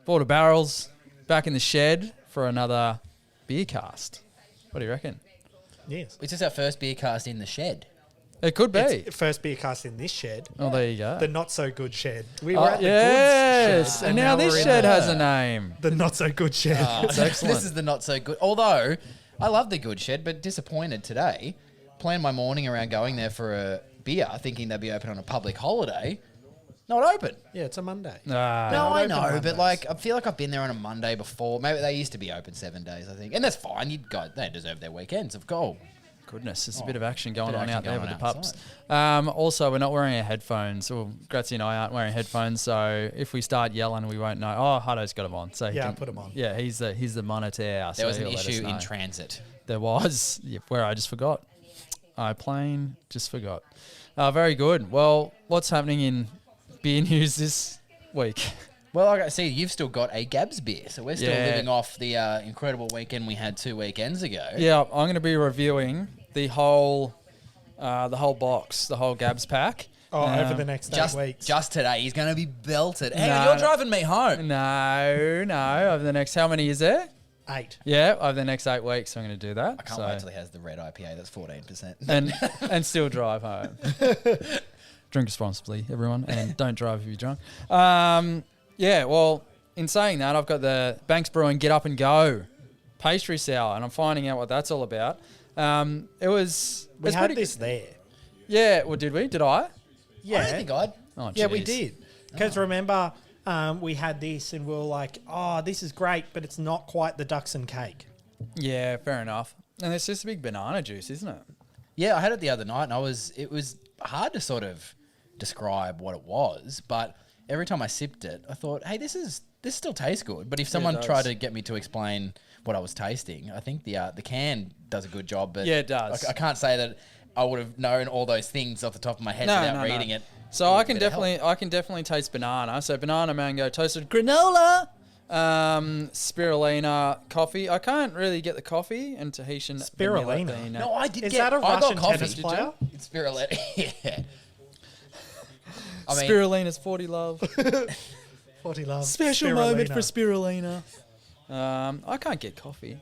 bought a barrels back in the shed for another Beercast. What do you reckon? Yes. Is this our first beer cast in the shed? It could be. It's first Beercast in this shed. Oh, there you go. The not so good shed. We were at the yes, goods shed. and now this we're in shed has a name. the not so good shed. It's excellent. This is the not so good. Although, I love the good shed, but disappointed today. Planned my morning around going there for a beer, thinking they'd be open on a public holiday. Not open. Yeah, it's a Monday. No, not I open know, Mondays. but like, I feel like I've been there on a Monday before. Maybe they used to be open 7 days, I think, and that's fine. They deserve their weekends of gold. Goodness, there's a bit of action going bit of on action out there going with the on pups. outside. Also, we're not wearing our headphones. Well, Grazie and I aren't wearing headphones, so if we start yelling, we won't know. Oh, Huddo's got them on. So Yeah, put 'em on. Yeah, he's the monitor. There so was an he'll let us issue know. in transit. There was, where I just forgot. I plain just forgot. Very good. Well, what's happening in beer news this week? Well, I see you've still got a Gabs beer, so we're still Yeah. living off the incredible weekend we had 2 weekends ago. Yeah, I'm going to be reviewing the whole box, the whole Gabs pack. Over the next 8 weeks. Just today, he's going to be belted. Hang No, on, you're no. driving me home. No. Over the next, how many is there? 8. Yeah, over the next 8 weeks, I'm going to do that. I can't wait till he has the red IPA. That's 14%. and still drive home. Drink responsibly, everyone, and don't drive if you're drunk. Yeah, well, in saying that, I've got the Banks Brewing Get Up and Go pastry sour, and I'm finding out what that's all about. It was... We it's had pretty- this there. Yeah, well, did we? Did I? Yeah. I don't think I'd. Oh, Yeah, we jeez. did. Because remember, we had this and we were like, oh, this is great, but it's not quite the Ducks and Cake. Yeah, fair enough. And it's just a big banana juice, isn't it? Yeah, I had it the other night, and it was hard to sort of describe what it was, but every time I sipped it, I thought, hey, this still tastes good. But if someone does. tried to get me to explain what I was tasting, I think the can does a good job. But Yeah, it does. I can't say that I would have known all those things off the top of my head without reading it. So I can definitely taste banana. So banana, mango, toasted granola, spirulina, coffee. I can't really get the coffee and Tahitian Spirulina? vanilla bean. No, I did Is get. that a I got Russian coffee. tennis Did player? you? It's Spirulina. Yeah. I mean, Spirulina's 40 love. 40 love. Special moment for spirulina. I can't get coffee.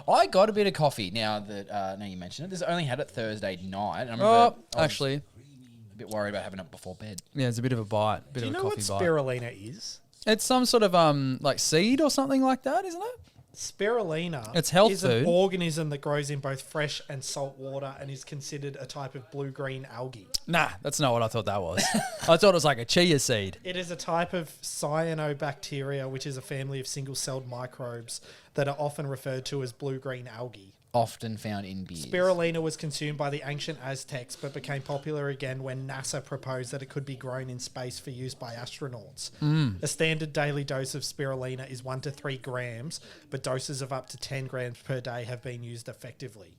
I got a bit of coffee now that now you mention it. This I only had it Thursday night. And I remember Oh, I was actually, a bit worried about having it before bed. yeah, it's a bit of a bite, Do you of a know what coffee bite. spirulina is? It's some sort of like seed or something like that, isn't it? Spirulina It's health is food. an organism that grows in both fresh and salt water and is considered a type of blue-green algae. Nah, that's not what I thought that was. I thought it was like a chia seed. It is a type of cyanobacteria, which is a family of single-celled microbes that are often referred to as blue-green algae. Often found in beers. Spirulina was consumed by the ancient Aztecs, but became popular again when NASA proposed that it could be grown in space for use by astronauts. A standard daily dose of spirulina is 1 to 3 grams, but doses of up to 10 grams per day have been used effectively.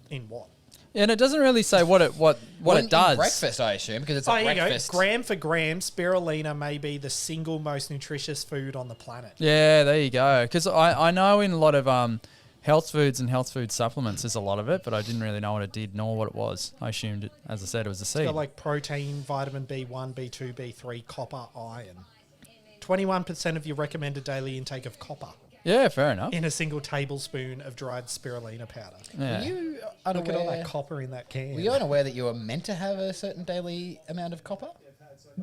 In what? And it doesn't really say what it In does. breakfast, I assume, because it's a Here you go. breakfast. Gram for gram, spirulina may be the single most nutritious food on the planet. Yeah, there you go. Because I know in a lot of health foods and health food supplements, there's a lot of it, but I didn't really know what it did nor what it was. I assumed, as I said, it was a seed. It's got like protein, vitamin B1, B2, B3, copper, iron. 21% of your recommended daily intake of copper Yeah, fair enough. in a single tablespoon of dried spirulina powder. Yeah. Were you Look at all unaware? that copper in that can. Were you unaware that you were meant to have a certain daily amount of copper?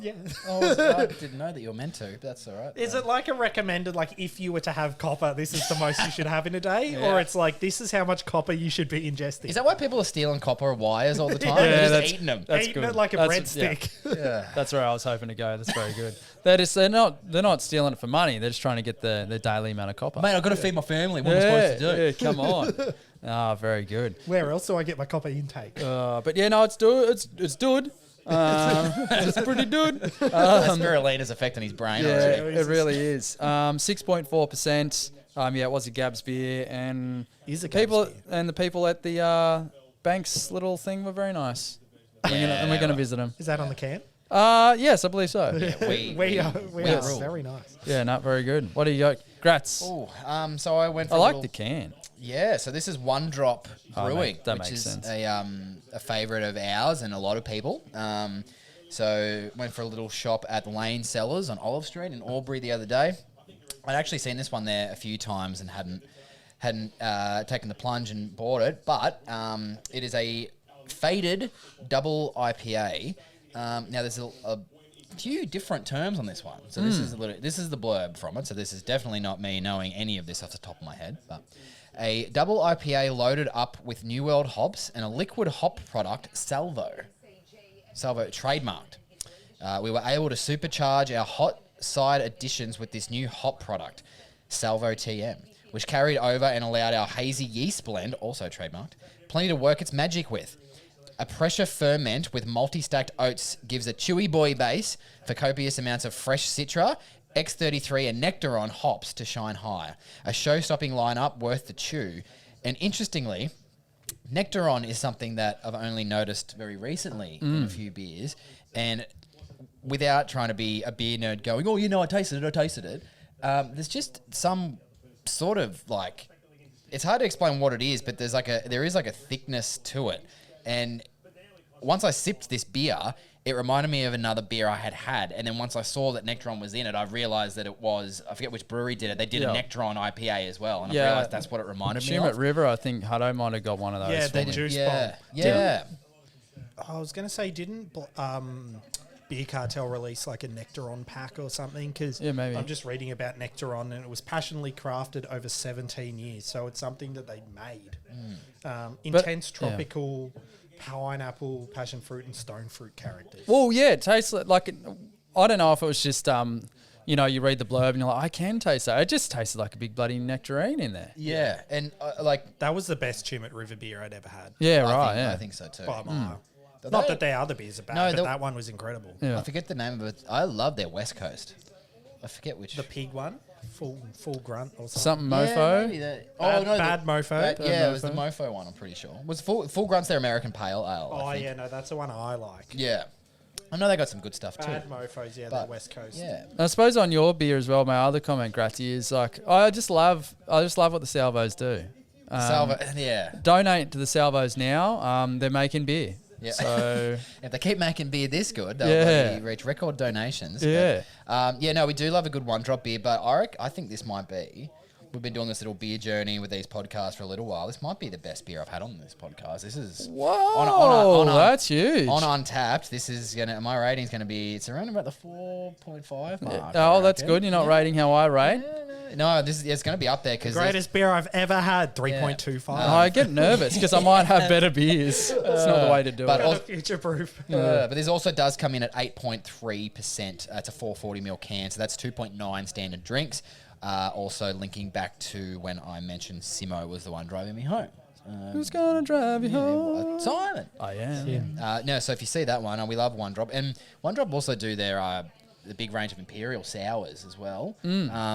Yeah. I didn't know that you were meant to, but that's all right. Is it like a recommended, like if you were to have copper, this is the most you should have in a day? Yeah. Or it's like, this is how much copper you should be ingesting? Is that why people are stealing copper wires all the time? Yeah, They're just that's- eating them. that's Eating good. it like a That's- breadstick. Yeah. That's where I was hoping to go. That's very good. They're not stealing it for money. They're just trying to get the daily amount of copper. Mate, I've got to feed my family. What am I supposed to do? Yeah, come on. Very good. Where else do I get my copper intake? But yeah, no, it's good. It's good. It's pretty good. Spirulina's affecting his brain Yeah, already. it really is. 6.4%. Yeah, it was a Gabs beer, and Is a Gabs people beer. and the people at the Banks little thing were very nice. We're gonna visit them. Is that on the can? Yes, I believe so. We are rule. very nice. Yeah, not very good. What do you got? Grats. Oh, so I went for I a like little, the can. Yeah, so this is One Drop Oh, Brewing, that which makes is sense. a favourite of ours and a lot of people. So went for a little shop at Lane Cellars on Olive Street in Albury the other day. I'd actually seen this one there a few times and hadn't taken the plunge and bought it, but it is a faded double IPA. Now there's a few different terms on this one, so this is the blurb from it. So this is definitely not me knowing any of this off the top of my head, but a double IPA loaded up with New World hops and a liquid hop product, Salvo trademarked. We were able to supercharge our hot side additions with this new hop product, Salvo TM, which carried over and allowed our hazy yeast blend, also trademarked, plenty to work its magic with. A pressure ferment with multi-stacked oats gives a chewy boy base for copious amounts of fresh Citra, X33 and nectarine hops to shine high. A show-stopping lineup worth the chew. And interestingly, nectarine is something that I've only noticed very recently in a few beers. And without trying to be a beer nerd going, oh, I tasted it. There's just some sort of like, it's hard to explain what it is, but there is a thickness to it. And once I sipped this beer, it reminded me of another beer I had. And then once I saw that nectarine was in it, I realised that it was, I forget which brewery did it. They did a nectarine IPA as well. And I realised that's what it reminded me of. At River, I think Huddo might have got one of those. Yeah, the juice bomb. Yeah. I was going to say, didn't Beer Cartel release like a nectarine pack or something? Because maybe. I'm just reading about nectarine and it was passionately crafted over 17 years. So it's something that they made. Intense tropical pineapple, passion fruit and stone fruit characters. Well, yeah, it tastes like I don't know if it was just, you read the blurb and you're like, I can taste that. It just tasted like a big bloody nectarine in there. Yeah. And that was the best Tumut River beer I'd ever had. Yeah, I think so too. By a mile. Not that their other beers are bad, but that one was incredible. Yeah. I forget the name of it. I love their West Coast. I forget which. The pig one? Full grunt or Something something. mofo. Bad mofo. It was the mofo one, I'm pretty sure. Was full grunt's their American pale ale. Oh, yeah, no, that's the one I like. Yeah. I know they got some good stuff too. Bad mofos, they're West Coast. Yeah. I suppose on your beer as well, my other comment, Gratty, is like, I just love what the Salvos do. Salvo, yeah. Donate to the Salvos now. They're making beer. Yeah. So if they keep making beer this good, they'll reach record donations. Yeah. But, we do love a good one-drop beer, but I think this might be. We've been doing this little beer journey with these podcasts for a little while. This might be the best beer I've had on this podcast. This is that's huge. On Untapped, this is my rating's gonna be. It's around about the 4.5 mark. Oh, that's good. You're not rating how I rate. No, it's going to be up there because greatest beer I've ever had, 3.25. I get nervous because I might have better beers. It's not the way to do it. Future proof. But this also does come in at 8.3%. It's a 440ml can, so that's 2.9 standard drinks. Also linking back to when I mentioned Simo was the one driving me home. Who's gonna drive you home? Simon. I am. So if you see that one, we love One Drop, and One Drop also do their the big range of imperial sours as well.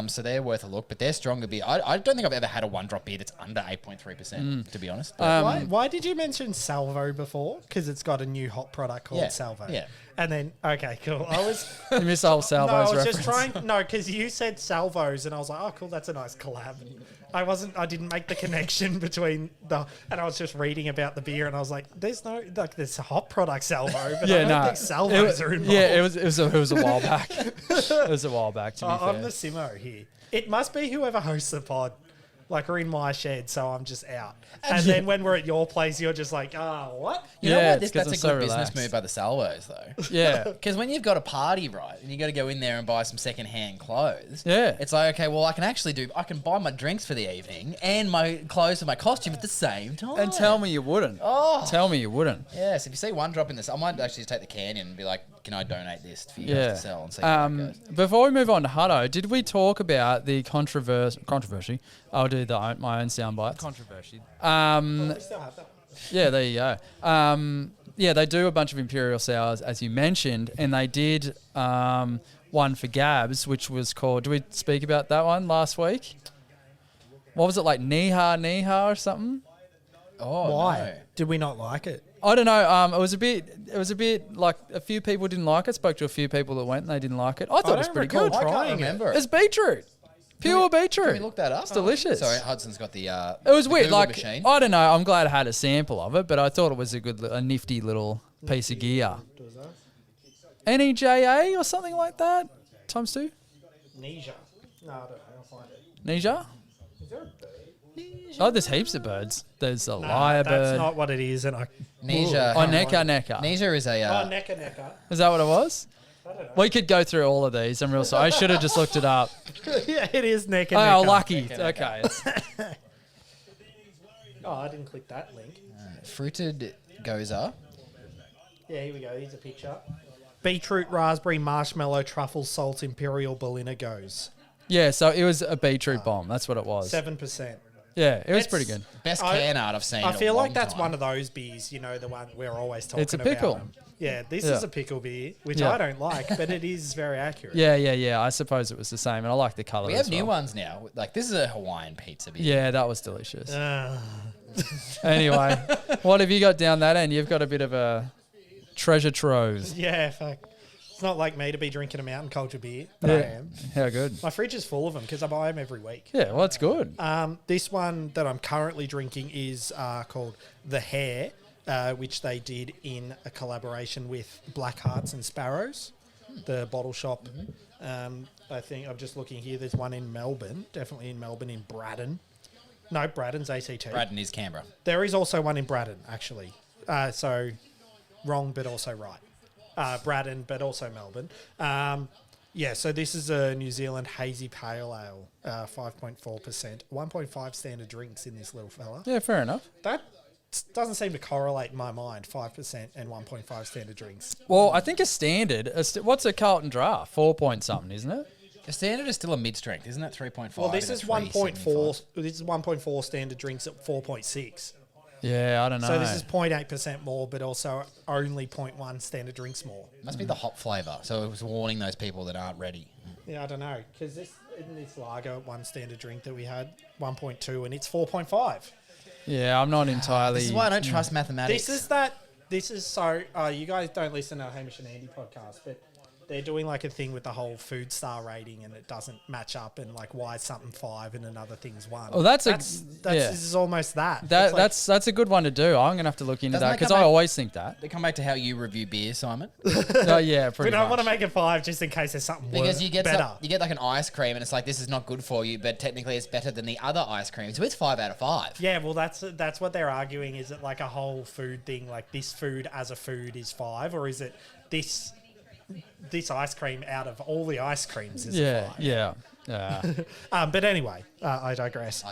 So they're worth a look, but they're stronger beer. I don't think I've ever had a one drop beer that's under 8.3%, to be honest. Why did you mention Salvo before? Because it's got a new hot product called Salvo. Yeah. And then, okay, cool. You miss the whole Salvos I was reference. just trying, because you said Salvos and I was like, oh, cool, that's a nice collab. I didn't make the connection between and I was just reading about the beer and I was like, there's a hot product Salvo, but I don't think Salvos are involved. Yeah, it was a while back. It was a while back, to be fair. I'm the Simo here. It must be whoever hosts the pod. Like, we're in my shed, so I'm just out. And then when we're at your place, you're just like, what? You know what? it's That's 'cause a I'm good so business relaxed. move by the Salvos, though. Yeah. Because when you've got a party, right, and you got to go in there and buy some second-hand clothes, Yeah. it's like, okay, well, I can buy my drinks for the evening and my clothes and my costume at the same time. And tell me you wouldn't. Tell me you wouldn't. Yeah, so if you see one drop in this, I might actually just take the can in and be like, can I donate this for you guys to sell and see how it goes? Before we move on to Huddo, did we talk about the controversy? I'll do my own soundbite. Controversy. We still have that. Yeah, there you go. They do a bunch of imperial sours, as you mentioned, and they did one for Gabs, which was called. Did we speak about that one last week? What was it, like Niha or something? Oh, Why? no. Did we not like it? I don't know. It was a bit like a few people didn't like it. Spoke to a few people that went and they didn't like it. I thought it was pretty good. I can't trying it. remember. It's beetroot. Pure beetroot. Can we look that up? It's delicious. Sorry, Hudson's got the It was the weird. Google Like, machine. I don't know. I'm glad I had a sample of it, but I thought it was a nifty little piece of gear. NEJA or something like that? Times 2? Neja. No, I don't know. I'll find it. Neja? Is there a bird? Oh, there's heaps of birds. There's a Nah, lyrebird. that's not what it is. And Neja. Oh, Neca. Neja is a. Necka. Is that what it was? I don't know. We could go through all of these. I'm real sorry. I should have just looked it up. Yeah, it is Necka. Oh, lucky. Okay. Oh, I didn't click that link. Fruited goza. Yeah, here we go. Here's a picture. Beetroot, raspberry, marshmallow, truffle, salt, imperial, Berliner goes. Yeah, so it was a beetroot bomb. That's what it was. 7%. Yeah, it was It's- pretty good. Best can art I've seen. I in a feel like long that's time. one of those beers, you know, the one we're always talking about. It's a pickle. them. Yeah, this Yeah. is a pickle beer, which Yeah. I don't like, but it is very accurate. Yeah. I suppose it was the same, and I like the colour We as have new well. ones now. Like this is a Hawaiian pizza beer. Yeah, that was delicious. Uh, Anyway, what have you got down that end? You've got a bit of a treasure trove. yeah, fuck. It's not like me to be drinking a mountain culture beer, but I am. How good. My fridge is full of them because I buy them every week. Yeah, well, that's good. This one that I'm currently drinking is called the Hare, which they did in a collaboration with Black Hearts and Sparrows, the bottle shop. I think I'm just looking here. There's one in Melbourne, definitely in Melbourne, in Braddon. No, Braddon's ACT. Braddon is Canberra. There is also one in Braddon, actually. So wrong, but also right. Braddon, but also Melbourne. Yeah, so this is a New Zealand Hazy Pale Ale, 5.4%. 1.5 standard drinks in this little fella. Yeah, fair enough. That doesn't seem to correlate in my mind, 5% and 1.5 standard drinks. Well, I think a standard, what's a Carlton draft? 4 point something, isn't it? The standard is still a mid-strength, isn't it? 3.5. Well, this and is a 1.4. 3.75. This is 1.4 standard drinks at 4.6. Yeah, I don't know. So this is 0.8% more, but also only 0.1 standard drinks more. Must be the hop flavour. So it was warning those people that aren't ready. Yeah, I don't know, because this lager, one standard drink that we had, 1.2, and it's 4.5. Yeah, I'm not entirely. This is why I don't trust mathematics. This is so. You guys don't listen to Hamish and Andy podcast, but they're doing like a thing with the whole food star rating, and it doesn't match up, and like why is something 5 and another thing's 1? Well, This yeah. is almost that. That, It's like- that's a good one to do. I'm gonna have to look into Doesn't that that because come I back- always think that. They come back to how you review beer, Simon. Oh, yeah, we pretty don't want much. to make it 5 just in case there's something Because you get better. you get like an ice cream and it's like this is not good for you, but technically it's better than the other ice cream. So it's 5 out of 5. Yeah, well, that's what they're arguing. Is it like a whole food thing, like this food as a food is 5, or is it this ice cream out of all the ice creams is a 5? Yeah. But anyway, I digress.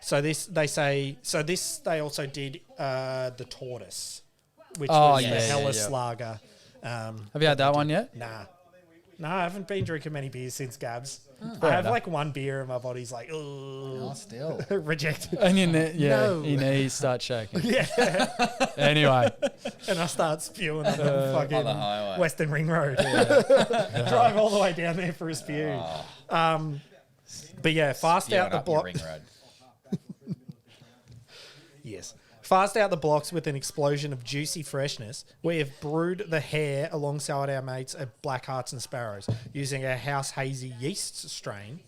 So they also did the tortoise, which was the yeah, Hellas yeah. lager. Have you had that one yet? Nah, I haven't been drinking many beers since Gabs. I Fair have enough. like one beer and my body's like, Oh, ugh, still. rejected. And No. your knees start shaking. Yeah, Anyway, and I start spewing on the On the fucking highway. Western Ring Road. Drive all the way down there for a spew. But yeah, fast Spewing out the up your block. ring road. Yes. Fast out the blocks with an explosion of juicy freshness, we have brewed the Hare alongside our mates at Black Hearts and Sparrows using our House Hazy yeast strain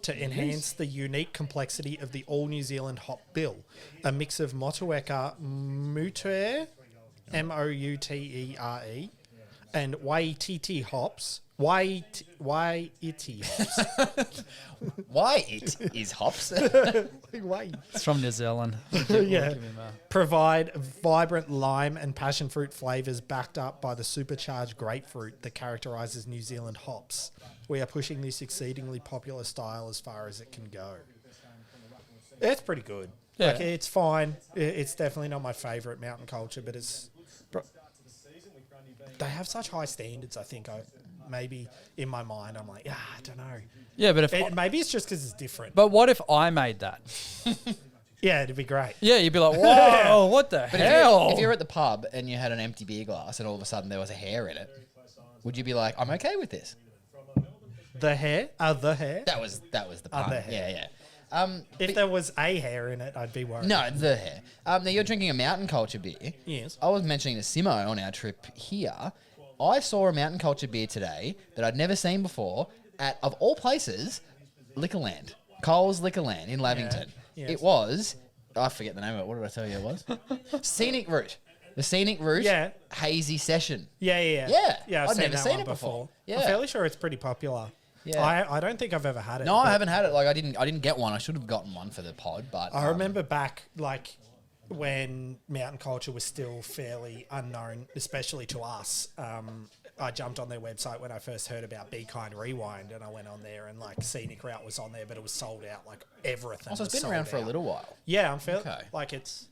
to enhance the unique complexity of the all New Zealand hop bill. A mix of Motueka Mutere, Moutere, and Waititi hops. Waititi hops. Why it is hops? Wait. it's from New Zealand. Yeah. Provide vibrant lime and passion fruit flavours backed up by the supercharged grapefruit that characterises New Zealand hops. We are pushing this exceedingly popular style as far as it can go. It's pretty good. Yeah. Like, it's fine. It's definitely not my favourite mountain culture, but they have such high standards, I think. Maybe in my mind, I'm like, I don't know. Yeah, but Maybe it's just because it's different. but what if I made that? Yeah, it'd be great. Yeah, you'd be like, whoa, what the But hell? if you're at the pub and you had an empty beer glass and all of a sudden there was a Hare in it, would you be like, I'm okay with this? The Hare? The Hare? That was the pun. the Hare. Yeah. If there was a hair in it, I'd be worried. No, the Hare. Now you're drinking a mountain culture beer. Yes. I was mentioning to Simo on our trip here. I saw a mountain culture beer today that I'd never seen before at, of all places, Liquorland. Coles Liquorland in Lavington. Yes. It was, I forget the name of it. What did I tell you it was? Scenic Route. The Scenic Route. Yeah. Hazy Session. Yeah. Yeah, I've I'd never that seen one it before. I'm Yeah. fairly sure it's pretty popular. Yeah. I don't think I've ever had it. No, I but haven't had it. Like I didn't get one. I should have gotten one for the pod, but I remember back like when mountain culture was still fairly unknown, especially to us. I jumped on their website when I first heard about Be Kind Rewind, and I went on there and like Scenic Route was on there, but it was sold out. Like everything. Also, it's was been around sold for a out. little while. Yeah, I'm fairly Okay. like it's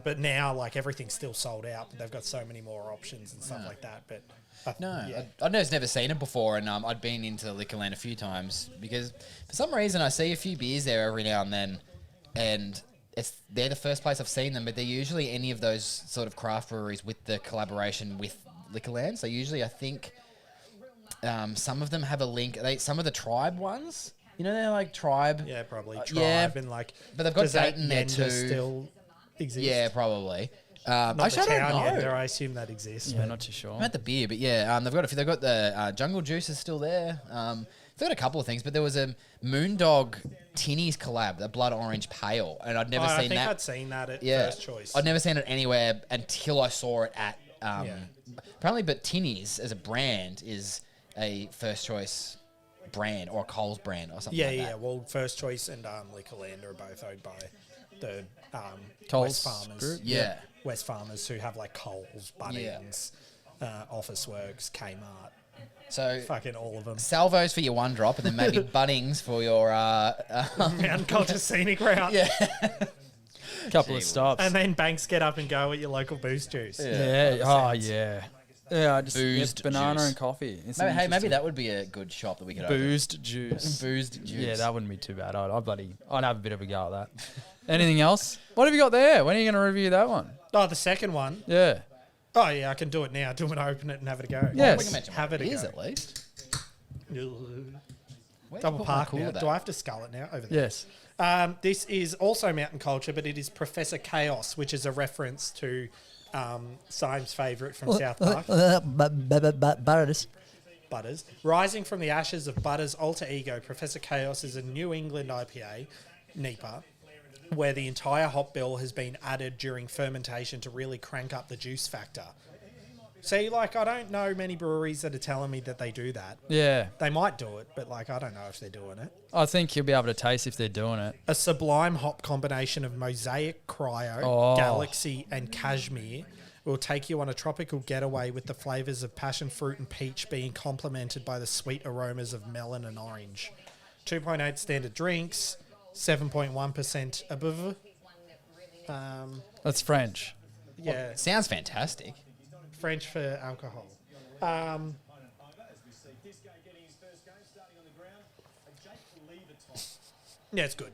but now like everything's still sold out. But they've got so many more options and stuff like that. But No, yeah. I've never seen it before, and I'd been into Liquorland a few times because for some reason I see a few beers there every now and then, and they're the first place I've seen them, but they're usually any of those sort of craft breweries with the collaboration with Liquorland. So usually I think some of them have a link. Some of the Tribe ones, you know, they're like Tribe. yeah, probably Tribe yeah, and like. but they've got does that Dayton there Yenda too. Still exist? Yeah, probably. Not Actually, the I town don't know. Yenda, I assume that exists. Yeah, but not too sure. I'm at the beer, but yeah, they've got the Jungle Juice is still there. They've got a couple of things, but there was a Moondog Tinnies collab, the Blood Orange Pale, and I'd never I seen think that. I'd seen that at Yeah, first choice. I'd never seen it anywhere until I saw it at. Yeah. Apparently, but Tinnies as a brand is a first choice brand or a Coles brand or something. Yeah, like yeah. that. Well, First Choice and Liquorland are both owned by the Coles West Farmers. Group? Yeah. West Farmers who have like Coles, Bunnings, Office Works, Kmart, So fucking all of them. Salvos for your one drop, and then maybe Bunnings for your. Mountain Culture Scenic Route. Yeah. Couple of stops. And then Banks get up and go at your local boost juice. yeah. Oh, yeah. Yeah, I just Boozed banana juice. and coffee. It's Maybe, hey, maybe interesting. that would be a good shop that we could open. Boozed juice. Boozed juice. Yeah, that wouldn't be too bad. I'd have a bit of a go at that. Anything else? What have you got there? When are you going to review that one? Oh, the second one. Yeah. Oh, yeah, I can do it now. Do it, open it, and have it a go. Yes. We can mention Have what it a is go. at least. Where'd Double you put my park cooler now. back? Do I have to scull it now? Over there. Yes. This is also mountain culture, but it is Professor Chaos, which is a reference to Syme's favourite from South Park, Butters. Rising from the ashes of Butters' alter ego, Professor Chaos is a New England IPA, DIPA, where the entire hop bill has been added during fermentation to really crank up the juice factor. See, like, I don't know many breweries that are telling me that they do that. Yeah. They might do it, but, like, I don't know if they're doing it. I think you'll be able to taste if they're doing it. A sublime hop combination of Mosaic, Cryo, Oh. Galaxy, and Cashmere will take you on a tropical getaway with the flavours of passion fruit and peach being complemented by the sweet aromas of melon and orange. 2.8 standard drinks, 7.1% above. That's French. Yeah, Sounds fantastic. French for alcohol. Yeah, it's good.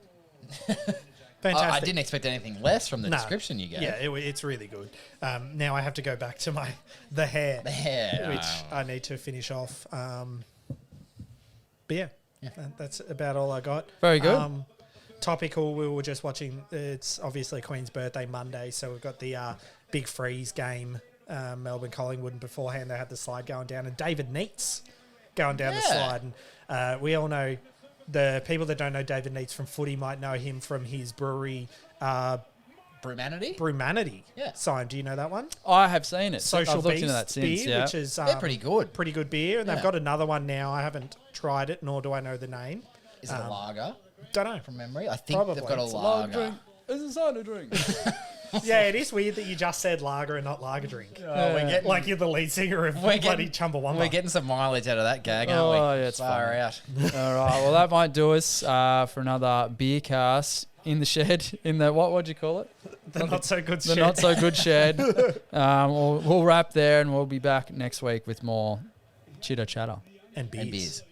Fantastic. I didn't expect anything less from the No. description you gave. Yeah, it's really good. Now I have to go back to the Hare, Hare, which I need to finish off. But yeah, that's about all I got. Very good. Topical, we were just watching. It's obviously Queen's birthday Monday, so we've got the Big Freeze game, Melbourne Collingwood, and beforehand they had the slide going down, and David Neitz going down the slide. And we all know, the people that don't know David Neitz from footy might know him from his brewery, Brewmanity. Yeah. Sign. Do you know that one? I have seen it. Social I've looked Beast into that since. beer, Yeah. which is They're pretty good. pretty good beer, and Yeah. they've got another one now. I haven't tried it, nor do I know the name. Is it a lager Don't know. from memory? I think Probably. they've got a It's a lager. drink. It's a cider drink. Yeah, it is weird that you just said lager and not lager drink. we're getting, Like you're the lead singer of We're bloody getting- Chumbawamba. we're getting some mileage out of that gag, aren't we? Oh, yeah, it's Far fun. out. All right. Well, that might do us for another beer cast in the shed. In the what do you call it? the not so good The shit. not so good shed. We'll wrap there, and we'll be back next week with more chitter chatter. and beers. And beers.